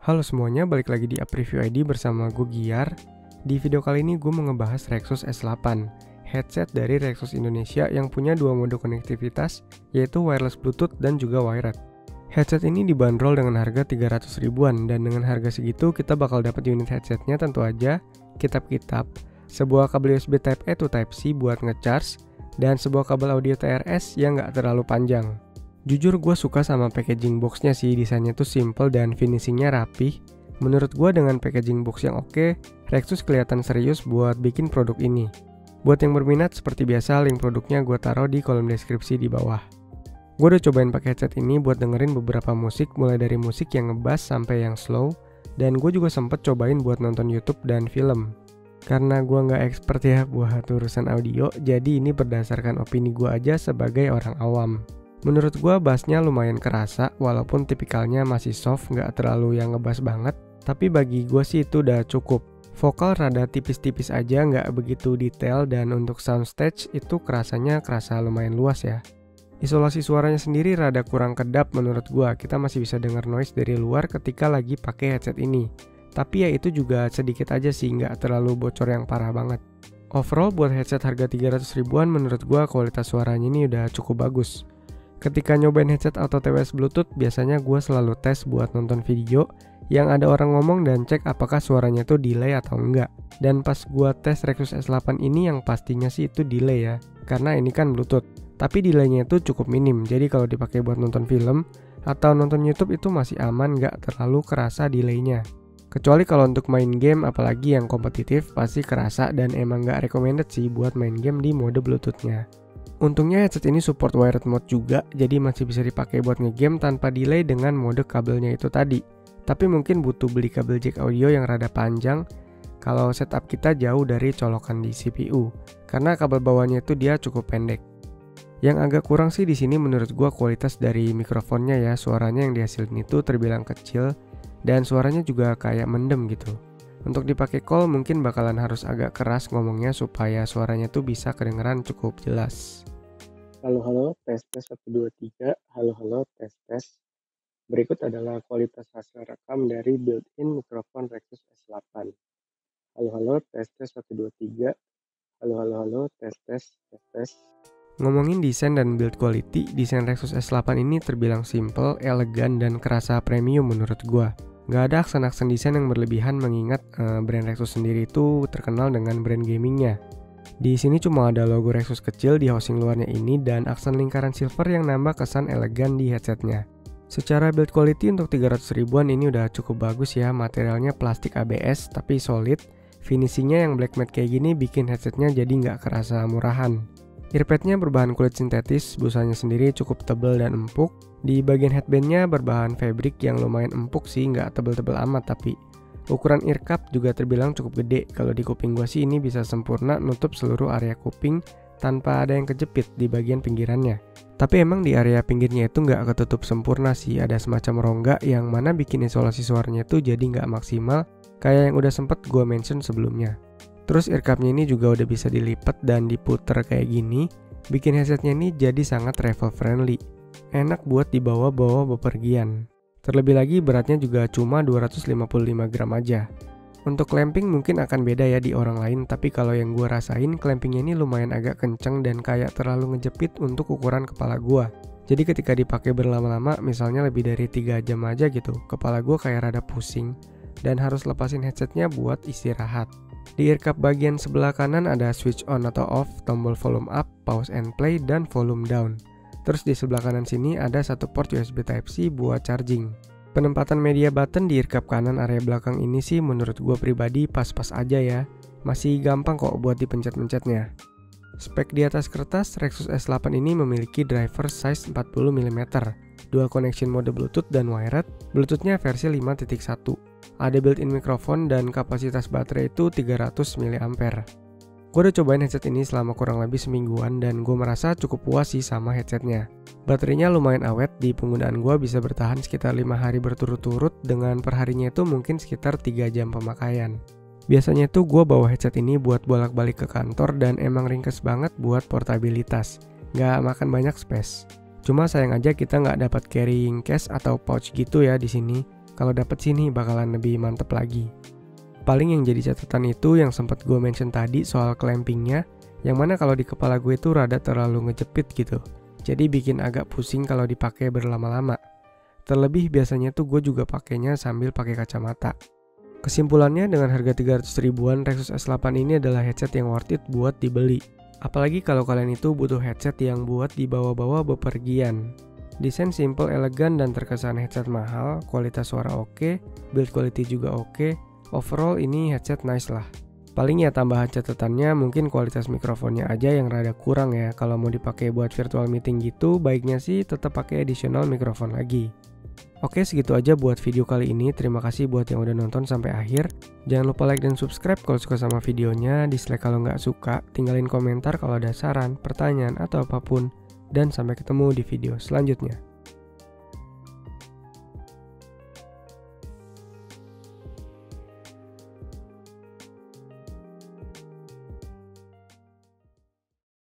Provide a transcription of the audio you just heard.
Halo semuanya, balik lagi di Apreview ID bersama gue Giar. Di video kali ini gue mau ngebahas Rexus S8, headset dari Rexus Indonesia yang punya dua mode konektivitas, yaitu wireless Bluetooth dan juga wired. Headset ini dibanderol dengan harga 300 ribuan, dan dengan harga segitu kita bakal dapat unit headsetnya tentu aja, kitab-kitab, sebuah kabel USB Type-A to Type-C buat ngecharge, dan sebuah kabel audio TRS yang nggak terlalu panjang. Jujur gue suka sama packaging boxnya sih, desainnya tuh simple dan finishingnya rapih. Menurut gue dengan packaging box yang oke, Rexus kelihatan serius buat bikin produk ini. Buat yang berminat, seperti biasa link produknya gue taruh di kolom deskripsi di bawah. Gue udah cobain pakai headset ini buat dengerin beberapa musik, mulai dari musik yang ngebass sampai yang slow, dan gue juga sempet cobain buat nonton YouTube dan film. Karena gue nggak expert ya buat urusan audio, jadi ini berdasarkan opini gue aja sebagai orang awam. Menurut gue bassnya lumayan kerasa, walaupun tipikalnya masih soft, nggak terlalu yang ngebass banget. Tapi bagi gue sih itu udah cukup. Vokal rada tipis-tipis aja, nggak begitu detail, dan untuk soundstage itu kerasa lumayan luas ya. Isolasi suaranya sendiri rada kurang kedap menurut gue, kita masih bisa dengar noise dari luar ketika lagi pakai headset ini. Tapi ya itu juga sedikit aja sih, nggak terlalu bocor yang parah banget. Overall buat headset harga 300 ribuan menurut gue kualitas suaranya ini udah cukup bagus. Ketika nyobain headset atau TWS Bluetooth, biasanya gue selalu tes buat nonton video yang ada orang ngomong dan cek apakah suaranya itu delay atau enggak. Dan pas gue tes Rexus S8 ini yang pastinya sih itu delay ya, karena ini kan Bluetooth. Tapi delaynya itu cukup minim, jadi kalau dipakai buat nonton film atau nonton YouTube itu masih aman, nggak terlalu kerasa delaynya. Kecuali kalau untuk main game, apalagi yang kompetitif, pasti kerasa dan emang nggak recommended sih buat main game di mode Bluetooth-nya. Untungnya headset ini support wired mode juga, jadi masih bisa dipakai buat ngegame tanpa delay dengan mode kabelnya itu tadi. Tapi mungkin butuh beli kabel jack audio yang rada panjang kalau setup kita jauh dari colokan di CPU, karena kabel bawahnya itu dia cukup pendek. Yang agak kurang sih di sini menurut gua kualitas dari mikrofonnya ya, suaranya yang dihasilin itu terbilang kecil dan suaranya juga kayak mendem gitu. Untuk dipakai call mungkin bakalan harus agak keras ngomongnya supaya suaranya tuh bisa kedengeran cukup jelas. Halo, tes 1 2 3. Halo, tes. Berikut adalah kualitas hasil rekam dari built-in mikrofon Rexus S8. Halo, tes 1 2 3. Halo, tes. Ngomongin desain dan build quality, desain Rexus S8 ini terbilang simple, elegan, dan kerasa premium menurut gua. Nggak ada aksen-aksen desain yang berlebihan mengingat brand Rexus sendiri itu terkenal dengan brand gamingnya. Di sini cuma ada logo Rexus kecil di housing luarnya ini dan aksen lingkaran silver yang nambah kesan elegan di headsetnya. Secara build quality untuk 300 ribuan ini udah cukup bagus ya, materialnya plastik ABS tapi solid, finishingnya yang black matte kayak gini bikin headsetnya jadi nggak kerasa murahan. Earpadnya berbahan kulit sintetis, busanya sendiri cukup tebal dan empuk. Di bagian headbandnya berbahan fabric yang lumayan empuk sih, nggak tebel-tebel amat tapi. Ukuran ear cup juga terbilang cukup gede, kalau di kuping gua sih ini bisa sempurna nutup seluruh area kuping tanpa ada yang kejepit di bagian pinggirannya. Tapi emang di area pinggirnya itu nggak ketutup sempurna sih, ada semacam rongga yang mana bikin isolasi suaranya itu jadi nggak maksimal, kayak yang udah sempet gua mention sebelumnya. Terus ear cup-nya ini juga udah bisa dilipat dan diputer kayak gini, bikin headsetnya ini jadi sangat travel friendly. Enak buat dibawa-bawa bepergian. Terlebih lagi beratnya juga cuma 255 gram aja. Untuk clamping mungkin akan beda ya di orang lain, tapi kalau yang gue rasain clampingnya ini lumayan agak kenceng dan kayak terlalu ngejepit untuk ukuran kepala gue. Jadi ketika dipakai berlama-lama, misalnya lebih dari 3 jam aja gitu, kepala gue kayak rada pusing dan harus lepasin headsetnya buat istirahat. Di ear cup bagian sebelah kanan ada switch on atau off, tombol volume up, pause and play, dan volume down. Terus di sebelah kanan sini ada satu port USB Type-C buat charging. Penempatan media button di ear cup kanan area belakang ini sih menurut gue pribadi pas-pas aja ya. Masih gampang kok buat dipencet-pencetnya. Spek di atas kertas, Rexus S8 ini memiliki driver size 40 mm, dual connection mode Bluetooth dan wired, Bluetooth-nya versi 5.1. Ada built-in mikrofon dan kapasitas baterai itu 300 mAh. Gue udah cobain headset ini selama kurang lebih semingguan dan gue merasa cukup puas sih sama headsetnya. Baterainya lumayan awet, di penggunaan gue bisa bertahan sekitar 5 hari berturut-turut dengan perharinya itu mungkin sekitar 3 jam pemakaian. Biasanya tuh gue bawa headset ini buat bolak-balik ke kantor dan emang ringkes banget buat portabilitas. Nggak makan banyak space. Cuma sayang aja kita nggak dapat carrying case atau pouch gitu ya di sini. Kalau dapet sini bakalan lebih mantep lagi. Paling yang jadi catatan itu yang sempat gue mention tadi soal clampingnya, yang mana kalau di kepala gue itu rada terlalu ngejepit gitu. Jadi bikin agak pusing kalau dipakai berlama-lama. Terlebih biasanya tuh gue juga pakainya sambil pakai kacamata. Kesimpulannya, dengan harga 300 ribuan, Rexus S8 ini adalah headset yang worth it buat dibeli. Apalagi kalau kalian itu butuh headset yang buat dibawa-bawa bepergian. Desain simple, elegan, dan terkesan headset mahal, kualitas suara oke, build quality juga oke. Overall ini headset nice lah. Paling ya tambahan catatannya mungkin kualitas mikrofonnya aja yang rada kurang ya. Kalau mau dipakai buat virtual meeting gitu, baiknya sih tetap pakai additional mikrofon lagi. Oke, segitu aja buat video kali ini. Terima kasih buat yang udah nonton sampai akhir. Jangan lupa like dan subscribe kalau suka sama videonya. Dislike kalau nggak suka. Tinggalin komentar kalau ada saran, pertanyaan, atau apapun. Dan sampai ketemu di video selanjutnya.